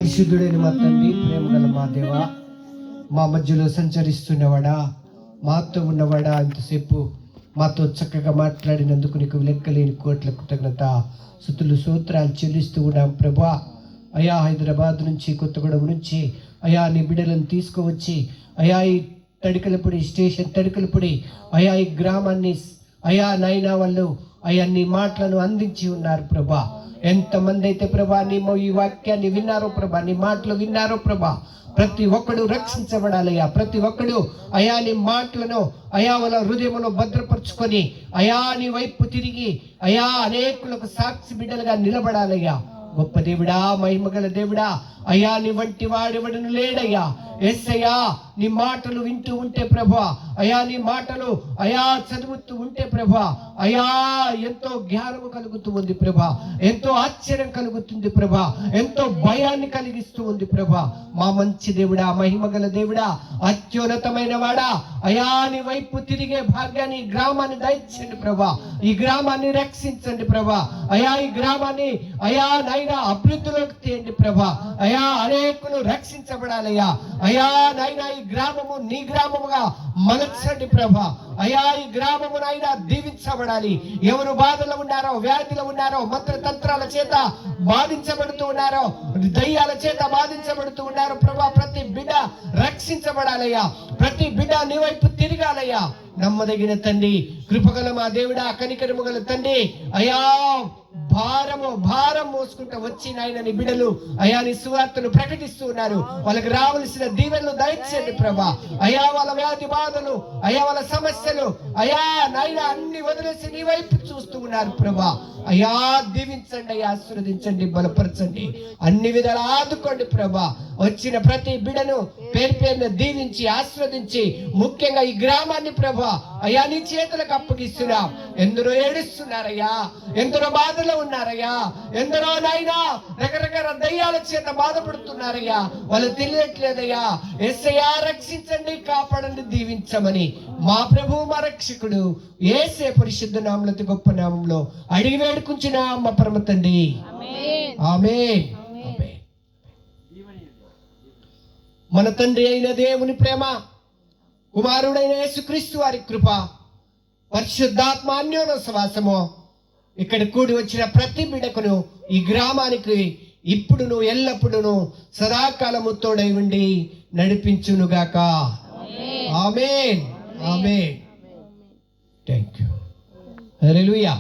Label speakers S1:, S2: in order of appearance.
S1: పరిశుద్ధుడైన మా తండ్రి, ప్రేమగల మా దేవ, మా మధ్యలో సంచరిస్తున్నవాడా, మాతో ఉన్నవాడా, ఇంతసేపు మాతో చక్కగా మాట్లాడినందుకు నీకు లెక్కలేని కోట్ల కృతజ్ఞత స్తుతులు స్తోత్రాలు చెల్లిస్తూ ఉన్నాం ప్రభా. అయా హైదరాబాద్ నుంచి, కొత్తగూడెం నుంచి అయా నీ బిడ్డలను తీసుకువచ్చి అయా ఈ తడికలపూడి స్టేషన్, తడికలపూడి అయా ఈ గ్రామాన్ని అయా నైనా వాళ్ళు అయా నీ మాటలను అందించి ఉన్నారు ప్రభా. ఎంతమంది అయితే ప్రభా ఈ వాక్యాన్ని విన్నారో ప్రభా, నీ మాటలు విన్నారో ప్రభా, ప్రతి ఒక్కడు రక్షించబడాలయ్యా. ప్రతి ఒక్కడు అయా నీ మాటలను అయా వాళ్ళ హృదయంలో భద్రపరుచుకొని అయా నీ వైపు తిరిగి అయా అనేకులకు సాక్షి బిడ్డలుగా నిలబడాలయ్యా. గొప్ప దేవుడా, మహిమగల దేవుడా, అయా నీ వంటి వాడెవడను లేడయ్యా. యేసయ్యా నీ మాటలు వింటూ ఉంటే ప్రభా, అయా నీ మాటలు అయా చదువుతూ ఉంటే ప్రభా, అయా ఎంతో జ్ఞానము కలుగుతూ ఉంది ప్రభా, ఎంతో ఆశ్చర్యం కలుగుతుంది ప్రభా, ఎంతో భయాన్ని కలిగిస్తూ ఉంది ప్రభా. మా మంచి దేవుడా, మహిమగల దేవుడా, అత్యున్నతమైన వాడా, అయా నీ వైపు తిరిగే భాగ్యాన్ని ఈ గ్రామాన్ని దయచేయండి ప్రభా. ఈ గ్రామాన్ని రక్షించండి ప్రభా. అయా ఈ గ్రామాన్ని అయా నైనా అభివృద్ధిలోకి తేయండి ప్రభా. అయా అనేకులు రక్షించబడాలయ్యా. అయా నైనా ఈ గ్రామము నీ గ్రామముగా మలచండి ప్రభా. అయా ఈ గ్రామము నైనా దీవించబడాలి. ఎవరు బాధలో ఉన్నారో, వ్యాధిలో ఉన్నారో, మంత్రతంత్రాల చేత బాధించబడుతూ ఉన్నారో, దయ్యాల చేత బాధించబడుతూ ఉన్నారో ప్రభా, ప్రతి బిడ్డ రక్షించబడాలయ్యా. ప్రతి బిడ్డ నీ వైపు తిరగాలయ్యా. నమ్మదగిన తండ్రి, కృపగల మా దేవుడా, కనికరము గల తండ్రి, అయా భారం మోసుకుంటూ వచ్చి నాయన నీ బిడ్డలు అయా నీ సువార్తను ప్రకటిస్తూ ఉన్నారు. వాళ్ళకి రావలసిన దీవెనలు దయచేయండి ప్రభా. అయా వాళ్ళ వ్యాధి బాధలు, అయా వాళ్ళ సమస్యలు అయా నాయన అన్ని వదిలేసి నీ వైపు చూస్తూ ఉన్నారు ప్రభా. అయా దీవించండి, అయ్యా ఆశీర్వదించండి, బలపరచండి, అన్ని విధాలు ఆదుకోండి ప్రభా. వచ్చిన ప్రతి బిడను పేరు పేరున దీవించి ఆశీర్వదించి, ముఖ్యంగా ఈ గ్రామాన్ని ప్రభా అయా నీ చేతులకు అప్పగిస్తున్నా. ఎందరో ఏడుస్తున్నారయ్యా, ఎందరో బాధలో ఉన్నారయ్యా, ఎందరో నాయనా రకరకాల దయ్యాల చేత బాధపడుతున్నారయ్యా. వాళ్ళు తెలియట్లేదయ్యా. యేసయ్యా రక్షించండి, కాపాడండి, దీవించమని మా ప్రభు మా రక్షకుడు యేసే పరిశుద్ధ నామములో గొప్ప నామంలో అడిగి వేడుకుంటున్నా మా పరమ తండ్రి. ఆమేన్. మన తండ్రి అయిన దేవుని ప్రేమ, కుమారుడైన యేసుక్రీస్తు వారి కృప, పరిశుద్ధాత్మ అన్యోన్య సహవాసము ఇక్కడ కూడి వచ్చిన ప్రతి బిడ్డకును, ఈ గ్రామానికి ఇప్పుడును ఎల్లప్పుడును సదాకాలము తోడై ఉండి నడిపించునుగాక. ఆమేన్. ఆమేన్. థాంక్యూ. హల్లెలూయా.